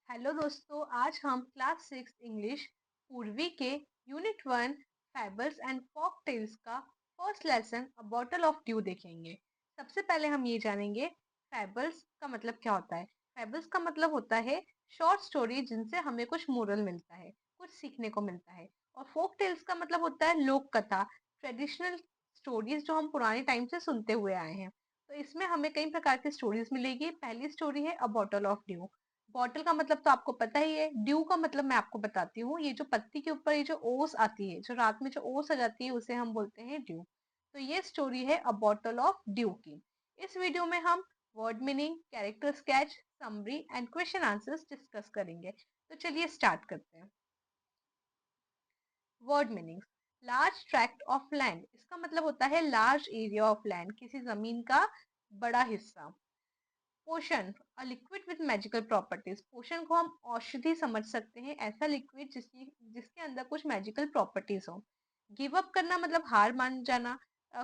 Hello दोस्तों, आज हम क्लास 6 इंग्लिश पूर्वी के यूनिट 1 फैबल्स एंड फॉक टेल्स का first lesson a bottle of due देखेंगे। सबसे पहले हम ये जानेंगे फैबल्स का मतलब क्या होता है। फैबल्स का मतलब होता है शॉर्ट स्टोरी जिनसे हमें कुछ मोरल मिलता है, कुछ सीखने को मिलता है। और फोक टेल्स का मतलब होता है लोक कथा, ट्रेडिशनल स्टोरीज जो हम पुराने टाइम से सुनते हुए आए हैं। तो इसमें हमें कई प्रकार की स्टोरीज मिलेगी। पहली स्टोरी है अ बॉटल ऑफ ड्यू। बॉटल का मतलब तो आपको पता ही है। ड्यू का मतलब मैं आपको बताती हूँ। ये जो पत्ती के ऊपर ये जो ओस आती है, जो रात में जो ओस आ जाती है, उसे हम बोलते हैं ड्यू। तो ये स्टोरी है अ बॉटल ऑफ ड्यू की। इस वीडियो में हम word meaning, character sketch, summary and question answers discuss करेंगे। तो चलिए स्टार्ट करते हैं। Word meanings. Large tract of land, इसका मतलब होता है लार्ज एरिया ऑफ लैंड, किसी जमीन का बड़ा हिस्सा। Potion, a liquid with magical properties. Potion को हम औषधि समझ सकते हैं, ऐसा लिक्विड जिसके अंदर कुछ मैजिकल प्रॉपर्टीज हो। गिव अप करना मतलब हार मान जाना,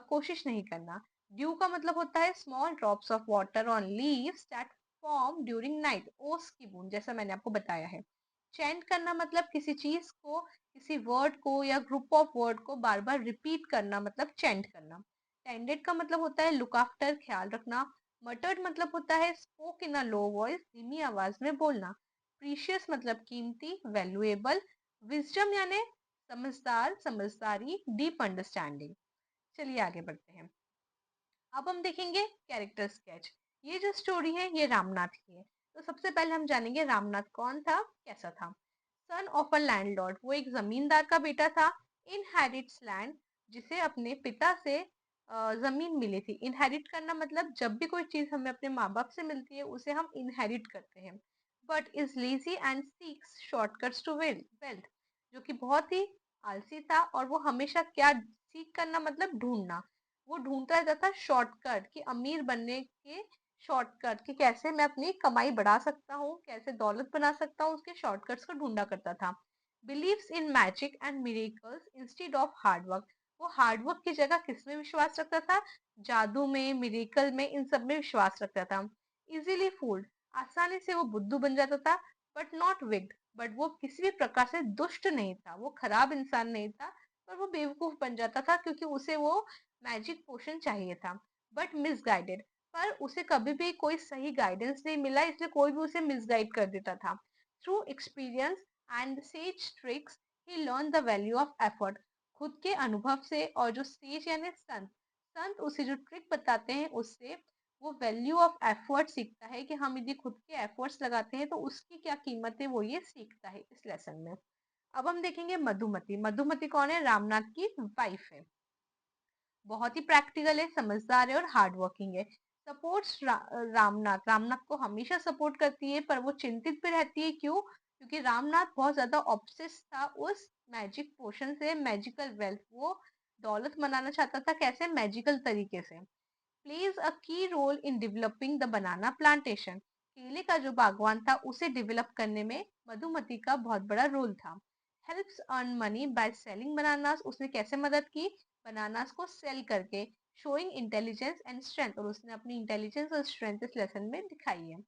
कोशिश नहीं करना। ड्यू का मतलब होता है small drops of water on leaves that form during night, ओस की बूंद, जैसा मैंने आपको बताया है। चैंट करना मतलब किसी चीज को, किसी वर्ड को या ग्रुप ऑफ वर्ड को बार बार रिपीट करना, मतलब चैंट करना। टेंडेड का मतलब होता है लुक आफ्टर, ख्याल रखना। मटर्ड मतलब होता है spoke in a low voice, धीमी आवाज में बोलना। प्रीशियस मतलब कीमती, वैल्यूएबल। विजडम यानी समझदार, समझदारी, डीप अंडरस्टैंडिंग। चलिए आगे बढ़ते हैं। अब हम देखेंगे कैरेक्टर स्केच। ये जो स्टोरी है ये रामनाथ की है। तो सबसे पहले हम जानेंगे रामनाथ कौन था, कैसा था। सन ऑफ अ लैंडलॉर्ड, वो एक जमींदार का बेटा था। इनहेरिट्स लैंड, जिसे अपने पिता से जमीन मिली थी। इनहेरिट करना मतलब जब भी कोई चीज हमें अपने माँ बाप से मिलती है उसे हम इनहेरिट करते हैं। But is lazy and seeks shortcuts to wealth, जो कि बहुत ही आलसी था और वो हमेशा क्या सीख करना मतलब ढूंढना। वो ढूंढता रहता था शॉर्टकट, कि अमीर बनने के शॉर्टकट, कि कैसे मैं अपनी कमाई बढ़ा सकता हूँ, कैसे दौलत बना सकता हूँ, उसके शॉर्टकट्स को ढूंढा करता था। Believes in magic and miracles instead of hard work, वो हार्ड वर्क की जगह किस में विश्वास रखता था, जादू में, मिरेकल में, इन सब में विश्वास रखता था। इजीली फूल्ड, आसानी से वो बुद्धू बन जाता था। बट नॉट विक्ड, बट वो किसी भी प्रकार से दुष्ट नहीं था, वो खराब इंसान नहीं था। पर वो बेवकूफ बन जाता था क्योंकि उसे वो मैजिक पोशन चाहिए था। बट मिसगाइडेड, पर उसे कभी भी कोई सही गाइडेंस नहीं मिला, इसलिए कोई भी उसे मिसगाइड कर देता था। Through experience and says tricks he learn the value of effort, खुद के अनुभव से। और जो सेज यानी संत, संत उसे जो ट्रिक बताते हैं उससे वो वैल्यू ऑफ एफर्ट सीखता है, कि हम यदि खुद के एफर्ट्स लगाते हैं तो उसकी क्या कीमत है, वो ये सीखता है इस लेसन में। अब हम देखेंगे मधुमति। मधुमति कौन है, रामनाथ की वाइफ है। बहुत ही प्रैक्टिकल है, समझदार है और हार्ड वर्किंग है। सपोर्ट्स रामनाथ, रामनाथ को हमेशा सपोर्ट करती है, पर वो चिंतित भी रहती है। क्यों? क्योंकि रामनाथ बहुत ज्यादा ऑब्सेस था उस मैजिक पोशन से, मैजिकल वेल्थ, वो दौलत बनाना चाहता था। कैसे? मैजिकल तरीके से। Plays a key role in developing the banana plantation, केले का जो बागवान था उसे डेवलप करने में मधुमति का बहुत बड़ा रोल था। Helps earn money by selling bananas, उसने कैसे मदद की, बनानास को सेल करके। शोइंग इंटेलिजेंस एंड स्ट्रेंथ, और उसने अपनी इंटेलिजेंस और स्ट्रेंथ इस लेसन में दिखाई है।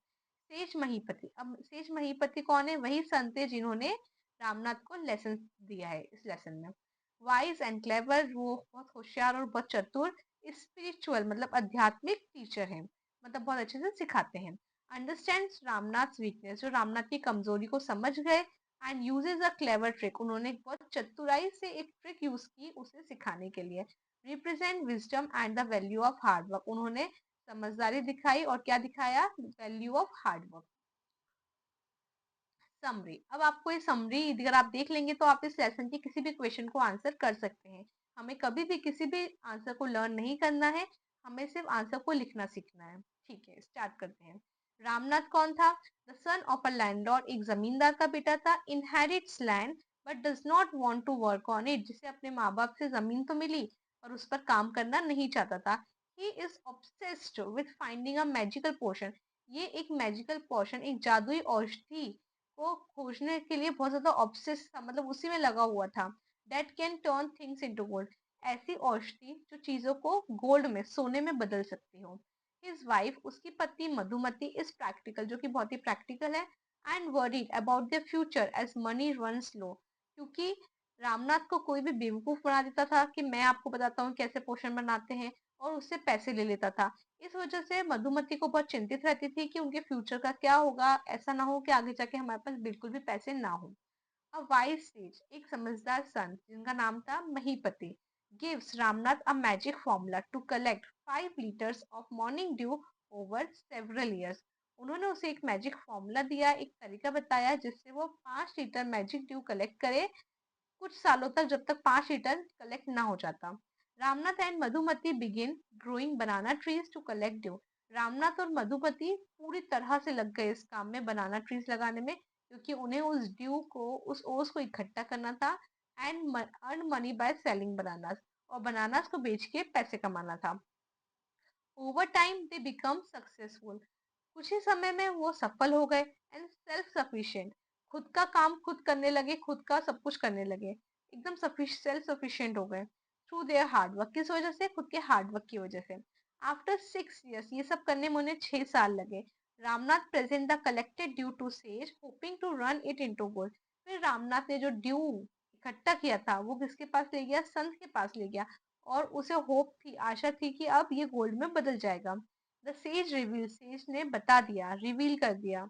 सेज महीपति, अब सेज महीपति कौन है, वही संत है जिन्होंने रामनाथ को लेसन दिया है इस लेसन में। वाइज एंड क्लेवर, वो बहुत होशियार और बहुत चतुर। स्पिरिचुअल मतलब आध्यात्मिक टीचर है, मतलब बहुत अच्छे से सिखाते हैं। अंडरस्टैंड रामनाथ वीकनेस, जो रामनाथ की कमजोरी को समझ गए। And usage a clever trick, उन्होंने एक बहुत चतुराई से एक ट्रिक यूज की उसे सिखाने के लिए। Represent wisdom and the value of hard work, उन्होंने समझदारी दिखाई और क्या दिखाया, value of hard work. Summary, अब आपको ये समरी अगर आप देख लेंगे तो आप इस लेसन के किसी भी क्वेश्चन को आंसर कर सकते हैं। हमें कभी भी किसी भी आंसर को लर्न नहीं करना है, हमें सिर्फ आंसर को लिखना सीखना है। ठीक है, स्टार्ट करते हैं। रामनाथ कौन था? The son of a landlord, एक जमींदार का बेटा था। Inherits land but does not want to work on it, जिसे अपने माँ बाप से जमीन तो मिली पर उस पर काम करना नहीं चाहता था। He is obsessed with finding a magical potion, ये एक मैजिकल पोशन, एक जादुई औषधि को खोजने के लिए बहुत ज्यादा ऑब्सेस था, मतलब उसी में लगा हुआ था। Date can turn things into gold, ऐसी औषधि जो चीजों को गोल्ड में, सोने में बदल सकती हो। हिज वाइफ, उसकी पत्नी मधुमति इज प्रैक्टिकल, जो कि बहुत ही प्रैक्टिकल है। And worried about their future as money runs low। क्योंकि रामनाथ को कोई भी बेवकूफ बना देता था कि मैं आपको बताता हूँ कैसे पोषण बनाते हैं, और उससे पैसे ले लेता था। इस वजह से मधुमति को बहुत चिंतित रहती थी कि उनके फ्यूचर का क्या होगा, ऐसा ना हो कि आगे जाके हमारे पास बिल्कुल भी पैसे ना हो। A wise sage, एक समझदार संत जिनका नाम था महीपति, gives Ramnath a magic formula to collect 5 liters of morning dew over several years। उन्होंने उसे एक मैजिक फॉर्मूला दिया, एक तरीका बताया जिससे वो 5 लीटर मैजिक ड्यू कलेक्ट करे कुछ सालों तक, जब तक 5 लीटर कलेक्ट ना हो जाता। Ramnath and Madhumati begin growing banana trees to collect dew. Ramnath और मधुमती पूरी तरह से लग गए इस काम में, बनाना ट्रीज लगाने में, क्योंकि उन्हें उस ड्यू को, उस ओस को इकट्ठा करना था and earn money by selling bananas, और बनानास को बेच के पैसे कमाना था। Over time they become successful. कुछ ही समय में वो सफल हो गए एंड सेल्फ सफिशिएंट। खुद का काम खुद करने लगे, खुद का सब कुछ करने लगे, एकदम सेल्फ सफिशिएंट हो गए थ्रू देयर हार्ड वर्क। किस वजह से? खुद के हार्ड वर्क की वजह से। आफ्टर 6 years, ये सब करने में उन्हें 6 साल लगे, Ramnath present the collected dew to sage hoping to run it into gold. फिर रामनाथ ने जो ड्यू इकट्ठा किया था वो किसके पास ले गया? संत के पास ले गया, और उसे होप थी, आशा थी कि अब ये गोल्ड में बदल जाएगा। द सेज रिवील, सेज ने बता दिया, रिवील कर दिया,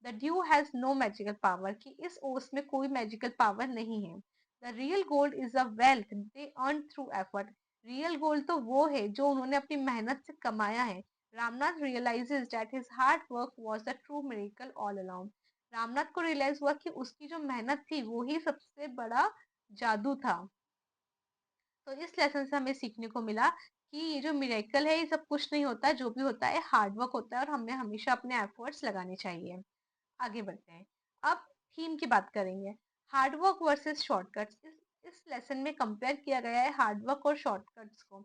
the dew has no magical power, कि इस ओस में कोई मैजिकल पावर नहीं है। The real gold is a wealth they earn through effort. Real gold तो वो है जो उन्होंने अपनी मेहनत से कमाया है। Ramnath realizes that his hard work was the true miracle all along. Ramnath को रियलाइज हुआ कि उसकी जो मेहनत थी वो ही सबसे बड़ा जादू था। तो इस लेसन से हमें सीखने को मिला कि ये जो मिरेकल है ये सब कुछ नहीं होता, जो भी होता है हार्ड वर्क होता है, और हमें हमेशा अपने एफर्ट्स लगाने चाहिए। आगे बढ़ते हैं। अब थीम की बात करेंगे, हार्ड वर्क वर्सेस शॉर्टकट्स। इस लेसन में कंपेयर किया गया है हार्ड वर्क और शॉर्टकट्स को।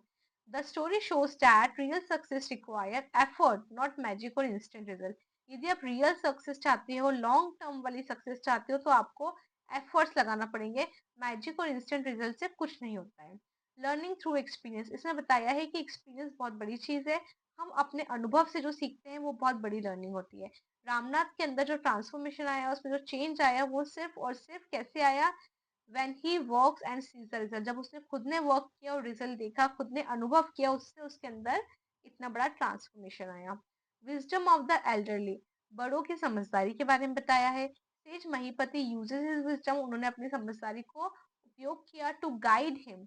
The story shows that real success require effort not magic और इंस्टेंट रिजल्ट। यदि आप रियल सक्सेस चाहते हो, लॉन्ग टर्म वाली सक्सेस चाहते हो, तो आपको एफर्ट्स लगाना पड़ेंगे। मैजिक और इंस्टेंट रिजल्ट से कुछ नहीं होता है। लर्निंग थ्रू एक्सपीरियंस, इसमें बताया है कि एक्सपीरियंस बहुत बड़ी चीज है। हम अपने अनुभव से जो सीखते हैं वो बहुत बड़ी लर्निंग होती है। रामनाथ के अंदर जो ट्रांसफॉर्मेशन आया, उसमें जो चेंज आया, वो सिर्फ और सिर्फ कैसे आया? When he works and sees the result. जब उसने खुद ने वर्क किया और रिजल्ट देखा, खुद ने अनुभव किया, उससे उसके अंदर इतना बड़ा ट्रांसफॉर्मेशन आया। विजडम ऑफ द एल्डरली, बड़ों की समझदारी के बारे में बताया है। Sage Mahipati uses his wisdom, उन्होंने अपनी समझदारी को उपयोग किया to guide him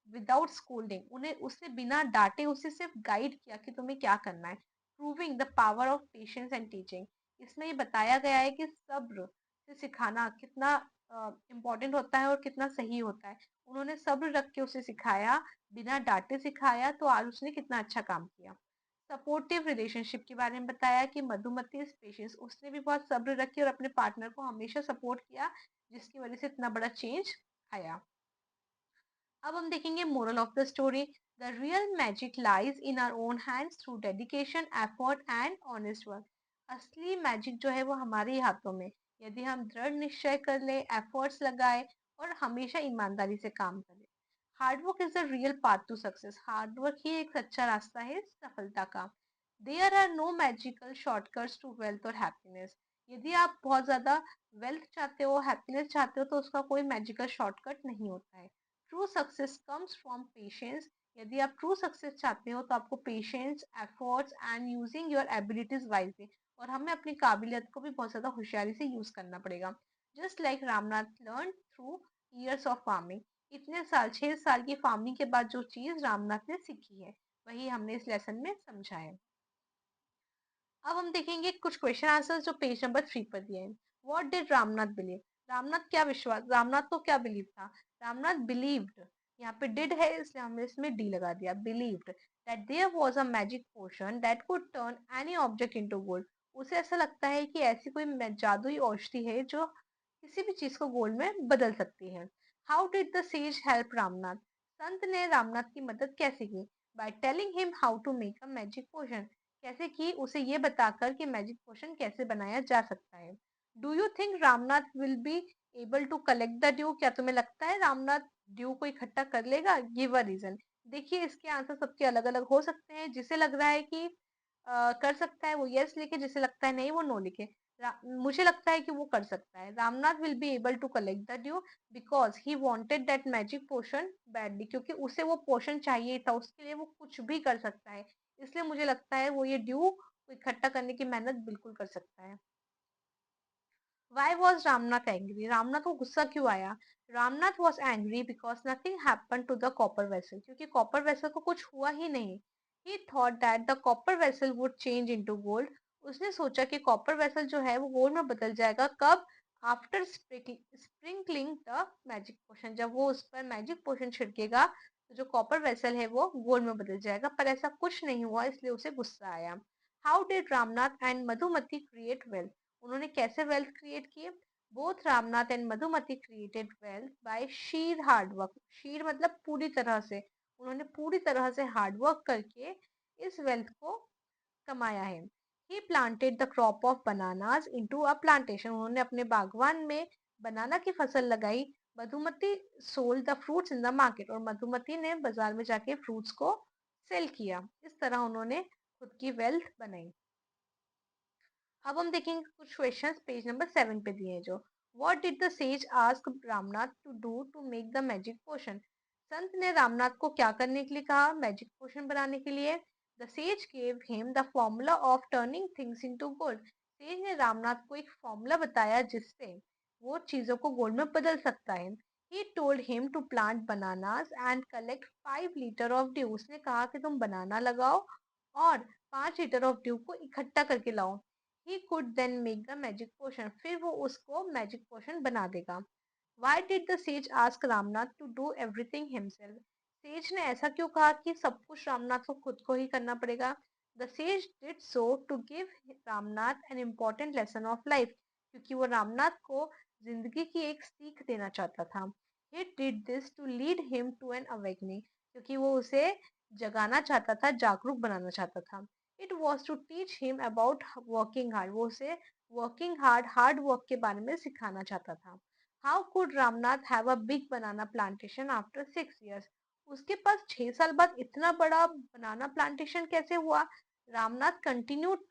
without scolding. उन्हें उससे बिना डांटे उसे सिर्फ गाइड किया कि तुम्हें क्या करना है। Proving the power of patience and teaching, इसमें ये बताया गया है कि सब्र से सिखाना कितना इम्पोर्टेंट होता है और कितना सही होता है। उन्होंने सब्र रख के उसे सिखाया, बिना डांटे सिखाया, तो आज उसने कितना अच्छा काम किया। सपोर्टिव रिलेशनशिप के बारे में बताया कि मधुमती इज पेशेंस, उसने भी बहुत सब्र रखी और अपने पार्टनर को हमेशा सपोर्ट किया, जिसकी वजह से इतना बड़ा चेंज आया। अब हम देखेंगे moral of the story, the real magic lies in our own hands through dedication effort and honest work. असली मैजिक जो है वो हमारे ही हाथों में, यदि हम दृढ़ निश्चय कर ले, एफर्ट्स लगाए और हमेशा ईमानदारी से काम करें। Hard work is the real path to success, hard work ही एक सच्चा रास्ता है सफलता का। There are no magical shortcuts to wealth और हैप्पीनेस। यदि आप बहुत ज्यादा वेल्थ चाहते हो, हैप्पीनेस चाहते हो, तो उसका कोई मैजिकल शॉर्टकट नहीं होता है। True success comes from patience. यदि आप ट्रू सक्सेस चाहते हो तो आपको patience, efforts and using your abilities wisely, और हमें अपनी काबिलियत को भी बहुत ज्यादा होशियारी से यूज करना पड़ेगा। Just like Ramnath learn through years of farming. इतने साल, 6 साल की फार्मिंग के बाद जो चीज रामनाथ ने सीखी है, वही हमने इस लेसन में समझा है। अब हम देखेंगे कुछ क्वेश्चन आंसर्स जो पेज नंबर 3 पर दिए हैं। What did Ramnath believe? Ramnath क्या विश्वास, रामनाथ को क्या बिलीव था? रामनाथ बिलीव्ड, यहाँ पे डिड है इसलिए हमने इसमें डी लगा दिया, believed that there was a magic potion that could turn any object into gold. उसे ऐसा लगता है कि ऐसी कोई जादुई औषधि है जो किसी भी चीज को गोल्ड में बदल सकती है। How did the sage help Ramnath? संत ने रामनाथ की मदद कैसे की? By telling him how to make a magic potion, कैसे की? उसे ये बताकर कि मैजिक पोशन कैसे बनाया जा सकता है। Do you think Ramnath will be able to collect the dew? क्या तुम्हें लगता है रामनाथ ड्यू को इकट्ठा कर लेगा? Give a reason. देखिए इसके आंसर सबके अलग अलग हो सकते हैं। जिसे लग रहा है कि कर सकता है वो यस लिखे, जिसे लगता है नहीं वो नो लिखे। मुझे लगता है कि वो कर सकता है। Ramnath will be able to collect the dew because he wanted that magic potion badly, क्योंकि उसे वो पोशन चाहिए था, उसके लिए वो कुछ भी कर सकता है। इसलिए मुझे लगता है वो ये ड्यू इकट्ठा करने की मेहनत बिल्कुल कर सकता है। Why was Ramnath angry? Ramnath को गुस्सा क्यों आया? Ramnath was angry because nothing happened to the copper vessel, क्योंकि copper vessel को कुछ हुआ ही नहीं। He thought that the copper vessel would change into gold. उसने सोचा कि copper vessel जो है वो गोल्ड में बदल जाएगा। कब? After sprinkling the magic potion, जब वो उस पर मैजिक पोशन छिड़केगा तो जो कॉपर वेसल है वो गोल्ड में बदल जाएगा, पर ऐसा कुछ नहीं हुआ, इसलिए उसे गुस्सा आया। How did Ramnath and Madhumati create wealth? उन्होंने कैसे वेल्थ क्रिएट किए? Both Ramnath and Madhumati created wealth by sheer hard work. Sheer मतलब पूरी तरह से, उन्होंने पूरी तरह से हार्ड वर्क करके इस वेल्थ को कमाया है। He planted the crop of bananas into a plantation. उन्होंने अपने बागवान में बनाना की फसल लगाई। Madhumati sold the fruits in the market, और मधुमती ने बाजार में जाके फ्रूट्स को सेल किया। इस तरह उन्होंने खुद की वेल्थ बनाई। अब हम देखेंगे कुछ क्वेश्चंस पेज नंबर 7 पे दिए हैं जो। What did the sage ask Ramnath to do to make the magic potion? संत ने रामनाथ को क्या करने के लिए कहा मैजिक पोशन बनाने के लिए? The sage gave him the formula of turning things into gold. Says ने रामनाथ को एक फॉर्मूला बताया जिससे वो चीजों को गोल्ड में बदल सकता है। He told him to plant bananas and collect 5 litre of dew. उसने कहा कि तुम बनाना लगाओ और 5 लीटर ऑफ ड्यू को इकट्ठा करके लाओ। He could then make the magic potion, फिर वो उसको मैजिक पोशन बना देगा। Why did the sage ask Ramnath to do everything himself? Sage ने ऐसा क्यों कहा कि सब कुछ रामनाथ को खुद को ही करना पड़ेगा? The sage did so to give Ramnath an important lesson of life, क्योंकि वो रामनाथ को जिंदगी की एक सीख देना चाहता था। He did this to lead him to an awakening, क्योंकि वो उसे जगाना चाहता था, जागरूक बनाना चाहता था। It was to teach him about working hard, वो उसे वर्किंग हार्ड वर्क के बारे में सिखाना चाहता था। How could Ramnath have a big banana plantation after 6 years? उसके पास 6 साल बाद इतना बड़ा बनाना प्लांटेशन कैसे हुआ? Ramnath continued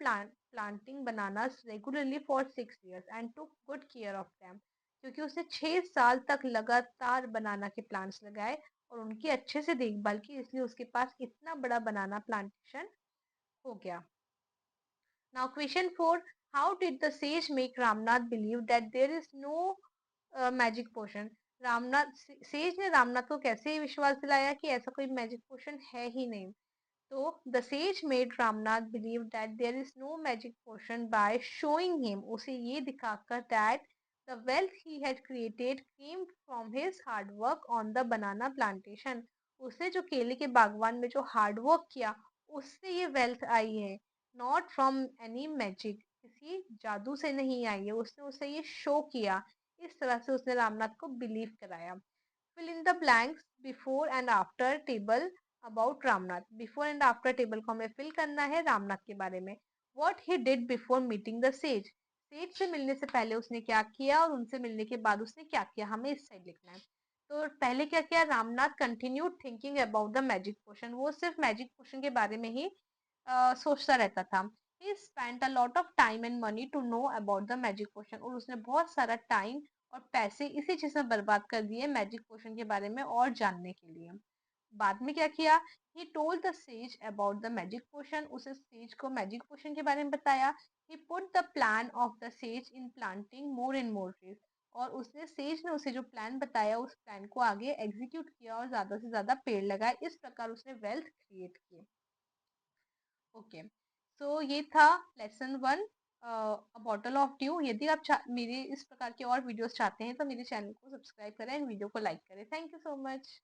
planting bananas regularly for 6 years and took good care of them, क्योंकि उसने 6 साल तक लगातार बनाना के प्लांट्स लगाए और उनकी अच्छे से देखभाल की, इसलिए उसके पास इतना बड़ा बनाना प्लांटेशन हो गया। Now question 4. How did the sage make Ramnath believe that there is no magic potion? Ramnath says ने रामनाथ को कैसे विश्वास दिलाया कि ऐसा कोई मैजिक पोशन है ही नहीं? तो the sage made Ramnath believe that there is no magic potion by showing him, उसे ये दिखाकर that the wealth he had created came from his hard work on the banana plantation. उसने जो केले के बागवान में जो हार्ड वर्क किया उससे ये वेल्थ आई है, नॉट फ्रॉम एनी मैजिक, किसी जादू से नहीं आई है, उसने उसे ये शो किया। इस तरह से उसने रामनाथ को बिलीव कराया। Fill in the blanks before and after table about Ramnath. Before and after table को हमें फिल करना है रामनाथ के बारे में। What he did before meeting the sage? Sage से मिलने से पहले उसने क्या किया और उनसे मिलने के बाद उसने क्या किया, हमें इस साइड लिखना है। तो पहले क्या किया? Ramnath continued thinking about the magic potion, वो सिर्फ मैजिक पोशन के बारे में ही सोचता रहता था। He spent a lot of time and money to know about the magic potion, और उसने बहुत सारा टाइम और पैसे इसी चीज में बर्बाद कर दिए मैजिक पोशन के बारे में और जानने के लिए। बाद में क्या किया? He told the sage about the magic potion, उसे सेज को मैजिक पोशन के बारे में बताया। He put the plan of the sage in planting more and more trees, और उसने सेज ने उसे जो प्लान बताया उस प्लान को आगे एग्जीक्यूट किया और ज्यादा से ज्यादा पेड़ लगाए। इस प्रकार उसने वेल्थ क्रिएट की। ओके, सो ये था लेसन 1 बॉटल ऑफ ड्यू। यदि आप मेरे इस प्रकार के और वीडियोस चाहते हैं तो मेरे चैनल को सब्सक्राइब करें एंड वीडियो को लाइक करें। Thank you so much.